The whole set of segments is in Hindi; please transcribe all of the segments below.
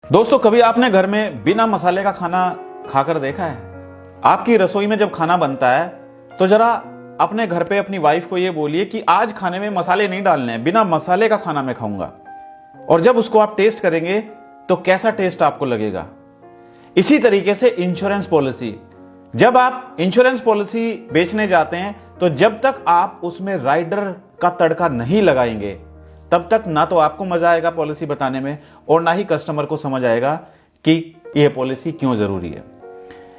दोस्तों, कभी आपने घर में बिना मसाले का खाना खाकर देखा है? आपकी रसोई में जब खाना बनता है तो जरा अपने घर पे अपनी वाइफ को ये बोलिए कि आज खाने में मसाले नहीं डालने हैं, बिना मसाले का खाना मैं खाऊंगा। और जब उसको आप टेस्ट करेंगे तो कैसा टेस्ट आपको लगेगा। इसी तरीके से इंश्योरेंस पॉलिसी, जब आप इंश्योरेंस पॉलिसी बेचने जाते हैं तो जब तक आप उसमें राइडर का तड़का नहीं लगाएंगे तब तक ना तो आपको मजा आएगा पॉलिसी बताने में और ना ही कस्टमर को समझ आएगा कि यह पॉलिसी क्यों जरूरी है।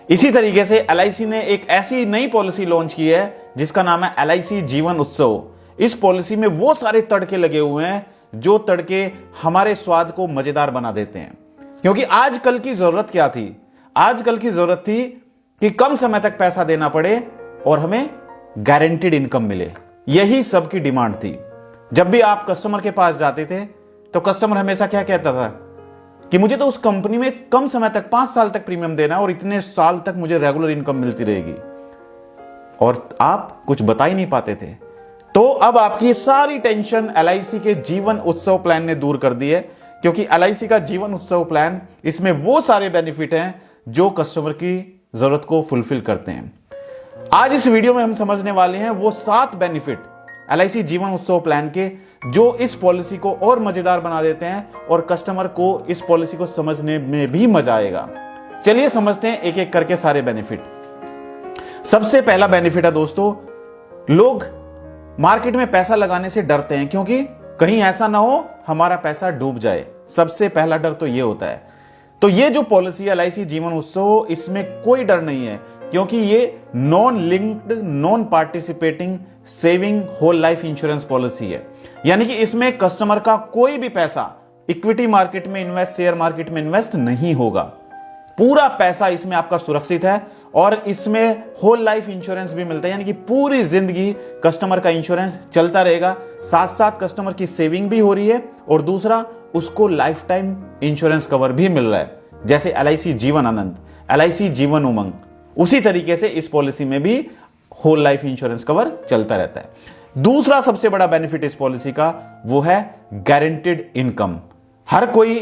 इसी तरीके से एलआईसी ने एक ऐसी नई पॉलिसी लॉन्च की है जिसका नाम है एलआईसी जीवन उत्सव। इस पॉलिसी में वो सारे तड़के लगे हुए हैं जो तड़के हमारे स्वाद को मजेदार बना देते हैं। क्योंकि आजकल की जरूरत क्या थी? आजकल की जरूरत थी कि कम समय तक पैसा देना पड़े और हमें गारंटीड इनकम मिले। यही सबकी डिमांड थी। जब भी आप कस्टमर के पास जाते थे तो कस्टमर हमेशा क्या कहता था कि मुझे तो उस कंपनी में कम समय तक 5 साल तक प्रीमियम देना है और इतने साल तक मुझे रेगुलर इनकम मिलती रहेगी, और आप कुछ बता ही नहीं पाते थे। तो अब आपकी सारी टेंशन एलआईसी के जीवन उत्सव प्लान ने दूर कर दी है, क्योंकि एलआईसी का जीवन उत्सव प्लान, इसमें वो सारे बेनिफिट हैं जो कस्टमर की जरूरत को फुलफिल करते हैं। आज इस वीडियो में हम समझने वाले हैं वो 7 बेनिफिट एलआईसी जीवन उत्सव प्लान के, जो इस पॉलिसी को और मजेदार बना देते हैं और कस्टमर को इस पॉलिसी को समझने में भी मजा आएगा। चलिए समझते हैं एक एक करके सारे बेनिफिट। सबसे पहला बेनिफिट है दोस्तों, लोग मार्केट में पैसा लगाने से डरते हैं क्योंकि कहीं ऐसा ना हो हमारा पैसा डूब जाए। सबसे पहला डर तो यह होता है। तो ये जो पॉलिसी है एलआईसी जीवन उत्सव, इसमें कोई डर नहीं है, क्योंकि ये non linked non participating saving whole life insurance policy है। यानी कि इसमें कस्टमर का कोई भी पैसा इक्विटी मार्केट में इन्वेस्ट, शेयर मार्केट में इन्वेस्ट नहीं होगा। पूरा पैसा इसमें आपका सुरक्षित है और इसमें होल लाइफ इंश्योरेंस भी मिलता है, यानी कि पूरी जिंदगी कस्टमर का इंश्योरेंस चलता रहेगा। साथ साथ कस्टमर की सेविंग भी हो रही है और दूसरा उसको लाइफ टाइम इंश्योरेंस कवर भी मिल रहा है, जैसे एलआईसी जीवन आनंद, एलआईसी जीवन उमंग। उसी तरीके से इस पॉलिसी में भी होल लाइफ इंश्योरेंस कवर चलता रहता है। दूसरा सबसे बड़ा बेनिफिट इस पॉलिसी का वो है गारंटीड इनकम। हर कोई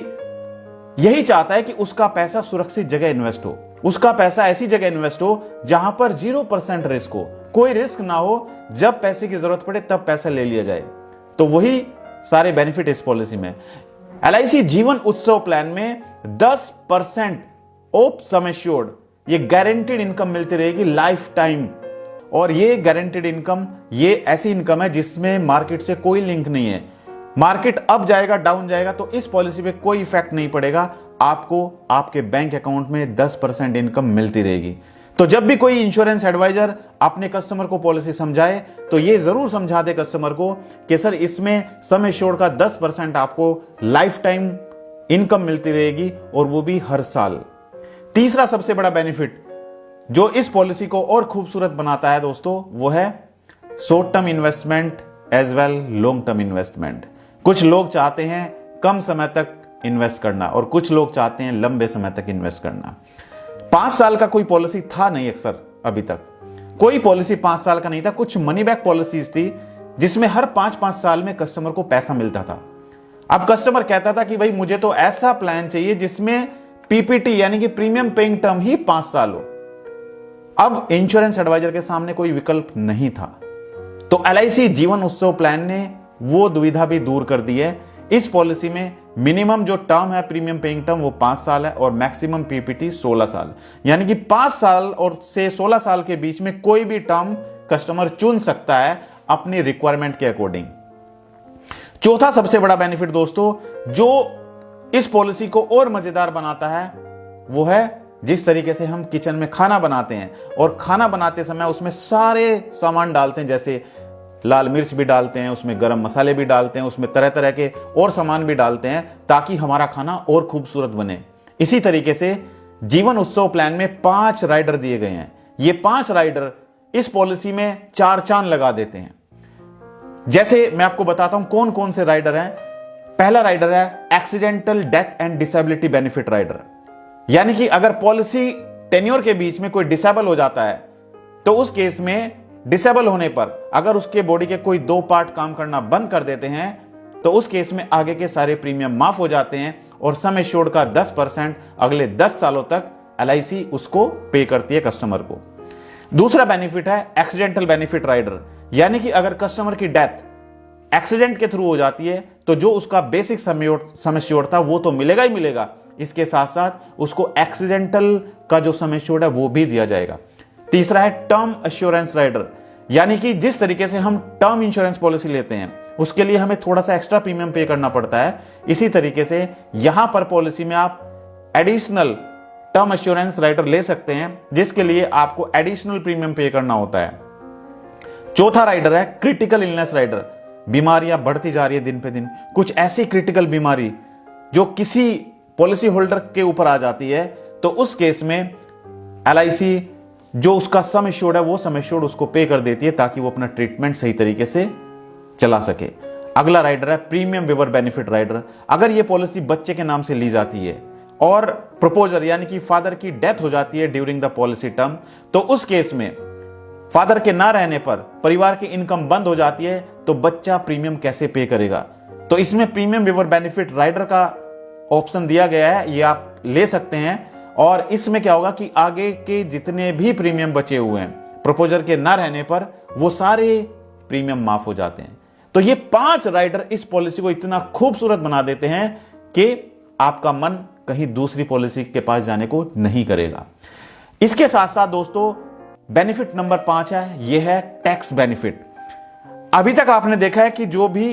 यही चाहता है कि उसका पैसा सुरक्षित जगह इन्वेस्ट हो, उसका पैसा ऐसी जगह इन्वेस्ट हो जहां पर 0% रिस्क हो, कोई रिस्क ना हो, जब पैसे की जरूरत पड़े तब पैसा ले लिया जाए। तो वही सारे बेनिफिट इस पॉलिसी में। एलआईसी जीवन उत्सव प्लान में 10% ऑफ सम एश्योर्ड, ये गारंटीड इनकम मिलती रहेगी लाइफ टाइम। और ये गारंटीड इनकम, ये ऐसी इनकम है जिसमें मार्केट से कोई लिंक नहीं है। मार्केट अप जाएगा डाउन जाएगा तो इस पॉलिसी पे कोई इफेक्ट नहीं पड़ेगा, आपको आपके बैंक अकाउंट में 10% इनकम मिलती रहेगी। तो जब भी कोई इंश्योरेंस एडवाइजर अपने कस्टमर को पॉलिसी समझाए तो ये जरूर समझा दे कस्टमर को कि सर इसमें सम एश्योर्ड का 10% आपको लाइफ टाइम इनकम मिलती रहेगी, और वो भी हर साल। तीसरा सबसे बड़ा बेनिफिट जो इस पॉलिसी को और खूबसूरत बनाता है दोस्तों, वो है short term investment as well long term investment. कुछ लोग चाहते हैं कम समय तक इन्वेस्ट करना और कुछ लोग चाहते हैं लंबे समय तक इन्वेस्ट करना। 5 साल का कोई पॉलिसी था नहीं, अक्सर अभी तक कोई पॉलिसी 5 साल का नहीं था। कुछ मनी बैक पॉलिसीज थी जिसमें हर 5-5 साल में कस्टमर को पैसा मिलता था। अब कस्टमर कहता था कि भाई मुझे तो ऐसा प्लान चाहिए जिसमें पीपीटी यानी कि प्रीमियम पेइंग टर्म ही 5 साल हो। अब इंश्योरेंस एडवाइजर के सामने कोई विकल्प नहीं था, तो एलआईसी जीवन उत्सव प्लान ने वो दुविधा भी दूर कर दी है। इस पॉलिसी में मिनिमम जो टर्म है प्रीमियम पेइंग टर्म वो 5 साल है और मैक्सिमम पीपीटी 16 साल, यानी कि 5 साल और से 16 साल के बीच में कोई भी टर्म कस्टमर चुन सकता है अपनी रिक्वायरमेंट के अकॉर्डिंग। चौथा सबसे बड़ा बेनिफिट दोस्तों जो इस पॉलिसी को और मजेदार बनाता है वो है जिस तरीके से हम किचन में खाना बनाते हैं और खाना बनाते समय उसमें सारे सामान डालते हैं, जैसे लाल मिर्च भी डालते हैं, उसमें गरम मसाले भी डालते हैं, उसमें तरह तरह के और सामान भी डालते हैं ताकि हमारा खाना और खूबसूरत बने। इसी तरीके से जीवन उत्सव प्लान में 5 राइडर दिए गए हैं। ये 5 राइडर इस पॉलिसी में 4 चांद लगा देते हैं। जैसे मैं आपको बताता हूं कौन कौन से राइडर हैं। पहला राइडर है accidental death and disability benefit rider, यानी कि अगर पॉलिसी टेन्योर के बीच में कोई डिसेबल हो जाता है तो उस केस में डिसेबल होने पर अगर उसके बॉडी के कोई 2 पार्ट काम करना बंद कर देते हैं तो उस केस में आगे के सारे प्रीमियम माफ हो जाते हैं और सम एश्योर्ड का 10% अगले 10 सालों तक LIC उसको पे करती है कस्टमर को। दूसरा बेनिफिट है एक्सीडेंटल बेनिफिट राइडर, यानी कि अगर कस्टमर की डेथ एक्सीडेंट के थ्रू हो जाती है तो जो उसका बेसिक सम एश्योर्ड था वो तो मिलेगा ही मिलेगा, इसके साथ साथ उसको एक्सीडेंटल का जो सम एश्योर्ड है वो भी दिया जाएगा। तीसरा है टर्म एश्योरेंस राइडर, यानी कि जिस तरीके से हम टर्म इंश्योरेंस पॉलिसी लेते हैं उसके लिए हमें थोड़ा सा एक्स्ट्रा प्रीमियम पे करना पड़ता है, इसी तरीके से यहां पर पॉलिसी में आप एडिशनल टर्म एश्योरेंस राइडर ले सकते हैं जिसके लिए आपको एडिशनल प्रीमियम पे करना होता है। चौथा राइडर है क्रिटिकल इलनेस राइडर। बीमारियां बढ़ती जा रही है दिन पे दिन, कुछ ऐसी क्रिटिकल बीमारी जो किसी पॉलिसी होल्डर के ऊपर आ जाती है तो उस केस में LIC जो उसका सम एश्योर्ड है वो सम एश्योर्ड उसको पे कर देती है ताकि वो अपना ट्रीटमेंट सही तरीके से चला सके। अगला राइडर है प्रीमियम वेवर बेनिफिट राइडर। अगर ये पॉलिसी बच्चे के नाम से ली जाती है और प्रपोजर यानी कि फादर की डेथ हो जाती है ड्यूरिंग द पॉलिसी टर्म, तो उस केस में फादर के ना रहने पर परिवार की इनकम बंद हो जाती है तो बच्चा प्रीमियम कैसे पे करेगा। तो इसमें प्रीमियम वेवर बेनिफिट राइडर का ऑप्शन दिया गया है, ये आप ले सकते हैं। और इसमें क्या होगा कि आगे के जितने भी प्रीमियम बचे हुए हैं प्रपोजर के ना रहने पर वो सारे प्रीमियम माफ हो जाते हैं। तो ये 5 राइडर इस पॉलिसी को इतना खूबसूरत बना देते हैं कि आपका मन कहीं दूसरी पॉलिसी के पास जाने को नहीं करेगा। इसके साथ साथ दोस्तों बेनिफिट नंबर 5 है, यह है टैक्स बेनिफिट। अभी तक आपने देखा है कि जो भी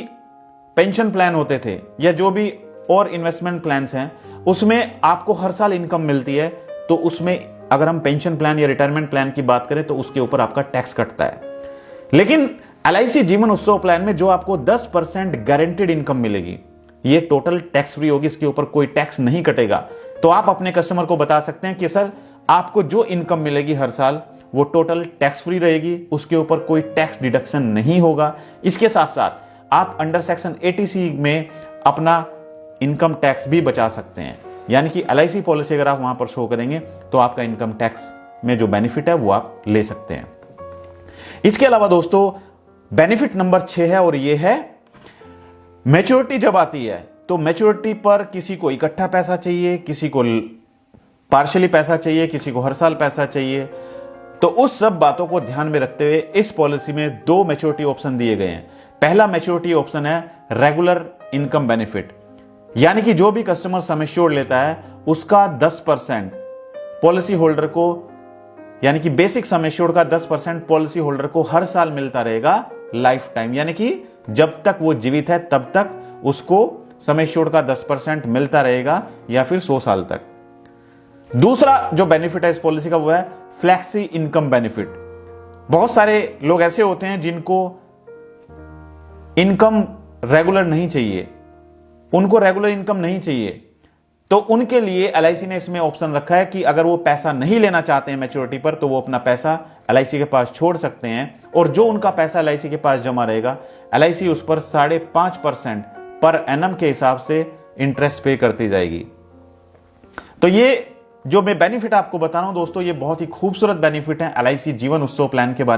पेंशन प्लान होते थे या जो भी और इन्वेस्टमेंट प्लान्स हैं उसमें आपको हर साल इनकम मिलती है, तो उसमें अगर हम पेंशन प्लान या रिटायरमेंट प्लान की बात करें तो उसके ऊपर आपका टैक्स कटता है। लेकिन LIC जीवन उत्सव प्लान में जो आपको 10% गारंटेड इनकम मिलेगी ये टोटल टैक्स फ्री होगी, इसके ऊपर कोई टैक्स नहीं कटेगा। तो आप अपने कस्टमर को बता सकते हैं कि सर आपको जो इनकम मिलेगी हर साल वो टोटल टैक्स फ्री रहेगी, उसके ऊपर कोई टैक्स डिडक्शन नहीं होगा। इसके साथ साथ आप अंडर सेक्शन 80C में अपना इनकम टैक्स भी बचा सकते हैं, यानी कि LIC पॉलिसी अगर आप वहां पर शो करेंगे तो आपका इनकम टैक्स में जो बेनिफिट है वो आप ले सकते हैं। इसके अलावा दोस्तों बेनिफिट नंबर 6 है और ये है मैच्योरिटी। जब आती है तो मैच्योरिटी पर किसी को इकट्ठा पैसा चाहिए, किसी को पार्शियली पैसा चाहिए, किसी को हर साल पैसा चाहिए। तो उस सब बातों को ध्यान में रखते हुए इस पॉलिसी में 2 मैच्योरिटी ऑप्शन दिए गए हैं। पहला मैच्योरिटी ऑप्शन है रेगुलर इनकम बेनिफिट, यानी कि जो भी कस्टमर सम एश्योर्ड लेता है उसका 10% पॉलिसी होल्डर को, यानी कि बेसिक सम एश्योर्ड का 10% पॉलिसी होल्डर को हर साल मिलता रहेगा लाइफ टाइम, यानी कि जब तक वो जीवित है तब तक उसको सम एश्योर्ड का 10% मिलता रहेगा या फिर 100 साल तक। दूसरा जो बेनिफिट है इस पॉलिसी का वो है फ्लेक्सी इनकम बेनिफिट। बहुत सारे लोग ऐसे होते हैं जिनको इनकम रेगुलर नहीं चाहिए, उनको रेगुलर इनकम नहीं चाहिए, तो उनके लिए LIC ने इसमें ऑप्शन रखा है कि अगर वो पैसा नहीं लेना चाहते हैं मैच्योरिटी पर तो वो अपना पैसा LIC के पास छोड़ सकते हैं और जो उनका पैसा LIC के पास जमा रहेगा LIC उस पर 5.5% पर एनम के हिसाब से इंटरेस्ट पे करती जाएगी। तो ये जो मैं बेनिफिट आपको बता रहा हूं दोस्तों ये बहुत ही खूबसूरत बेनिफिट है LIC जीवन उत्सव प्लान के बारे में।